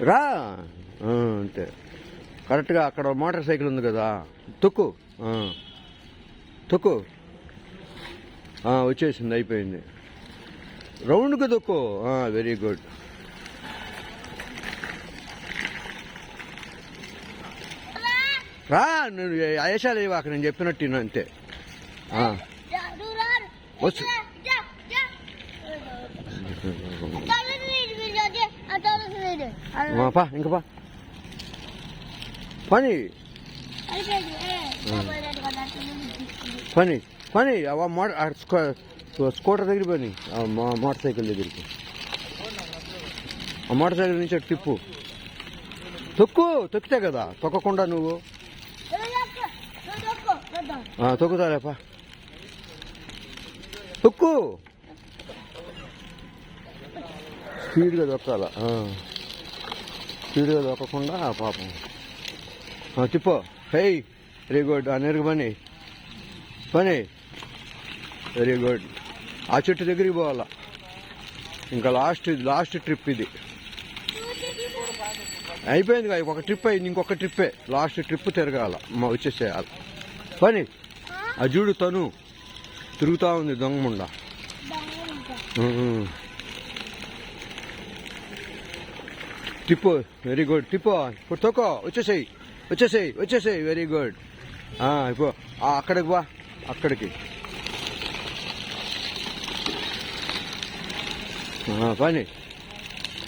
రా అంతే కరెక్ట్గా అక్కడ మోటార్ సైకిల్ ఉంది కదా, తొక్కు తొక్కు. వచ్చేసింది, అయిపోయింది. రౌండ్గా తొక్కు. Very good. రా, నువ్వు అయశాలు ఇవ్వ, అక్కడ నేను చెప్పినట్టు అంతే. వచ్చు. ఇంకా పని పని పని స్కూటర్ దగ్గర పని, మోటార్ సైకిల్ దగ్గరికి. ఆ మోటార్ సైకిల్ నుంచి టిప్పు తొక్కితే కదా, తొక్కకుండా నువ్వు తొక్కుతాలేపా, తొక్కు. స్పీడ్గా దొక్కాల, స్పీడ్గా దొక్కకుండా పాపం. తిప్పో. హే, వెరీ గుడ్. నేరుగా పని వెరీ గుడ్. ఆ చెట్టు దగ్గరికి పోవాలా. ఇంకా లాస్ట్ ట్రిప్ ఇది. అయిపోయింది కదా, ఒక ట్రిప్ అయింది, ఇంకొక ట్రిప్పే. లాస్ట్ ట్రిప్ తిరగాల, వచ్చేసేయాలి. పని ఆ చూడు, తను తిరుగుతూ ఉంది దొంగముండ. టిప్పు. Very good. టిప్పు. ఇప్పుడు తొక్కో. వచ్చేసేయి. Very good. ఇప్పుడు అక్కడికి బా, అక్కడికి.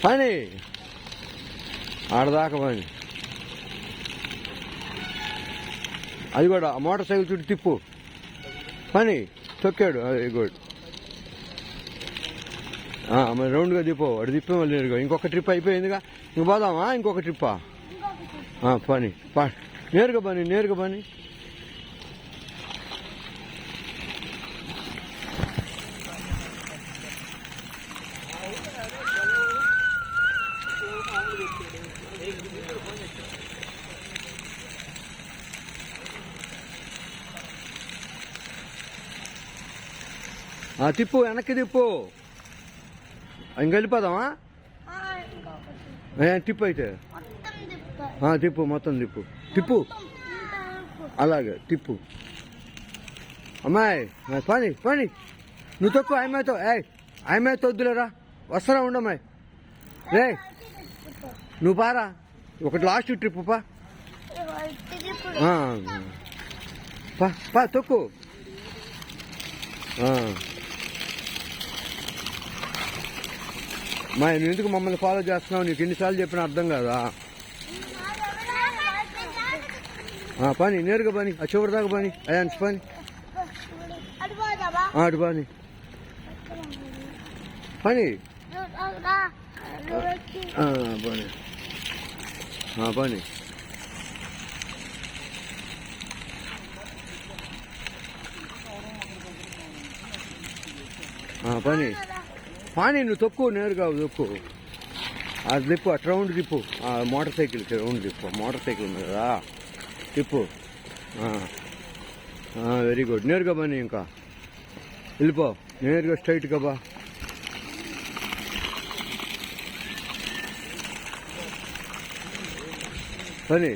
పని ఆడదాకా పని. అది కూడా మోటార్ సైకిల్ చుట్టూ తిప్పు. పని తొక్కాడు. Very good. మరి రౌండ్గా తిప్పు. అటు తిప్పే మళ్ళీ నేరుగా. ఇంకొక ట్రిప్ అయిపోయిందిగా, ఇంక పోదామా? ఇంకొక ట్రిప్పా? పని నేరుగా పని. తిప్పు, వెనక్కి తిప్పు. ఇంక వెళ్ళిపోదామా? టిప్పు అయితే తిప్పు, మొత్తం తిప్పు. అలాగే తిప్పు. అమ్మాయి పని నువ్వు తక్కువ. అమ్మాయితో వద్దులేరా, వస్తారా? ఉండమ్మాయి రే, నువ్వు పారా. ఒకటి లాస్ట్ ట్రిప్ పా తొక్కు. నువ్వు ఎందుకు మమ్మల్ని ఫాలో చేస్తున్నావు? నీకు ఎన్నిసార్లు చెప్పినా అర్థం కాదా? పని నేరుగా పని, ఆ చివరి దాకా పని. అయాన్స్ పని, అటు పని పని పని. పని నువ్వు తొక్కు, నేరుగా తొక్కు. అది తిప్పు, అటు రౌండ్ తిప్పు. మోటార్ సైకిల్కి రౌండ్ తిప్పు. మోటార్ సైకిల్ ఉంది కదా, తిప్పు. Very good. నేరుగా పని. ఇంకా వెళ్ళిపో, నేరుగా స్ట్రైట్గా బా. పని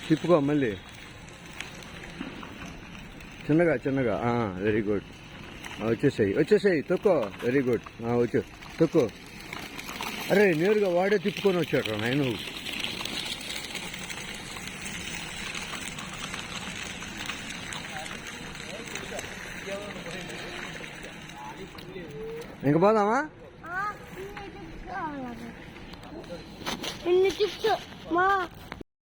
తిప్పుకో మళ్ళీ చిన్నగా. Very good. వచ్చేసాయి తొక్కో. Very good. తొక్కో. అరే, నేరుగా వాడే తిప్పుకొని వచ్చాడు నేను. ఇంక పోదామా? ఇన్ని టిప్స్ మా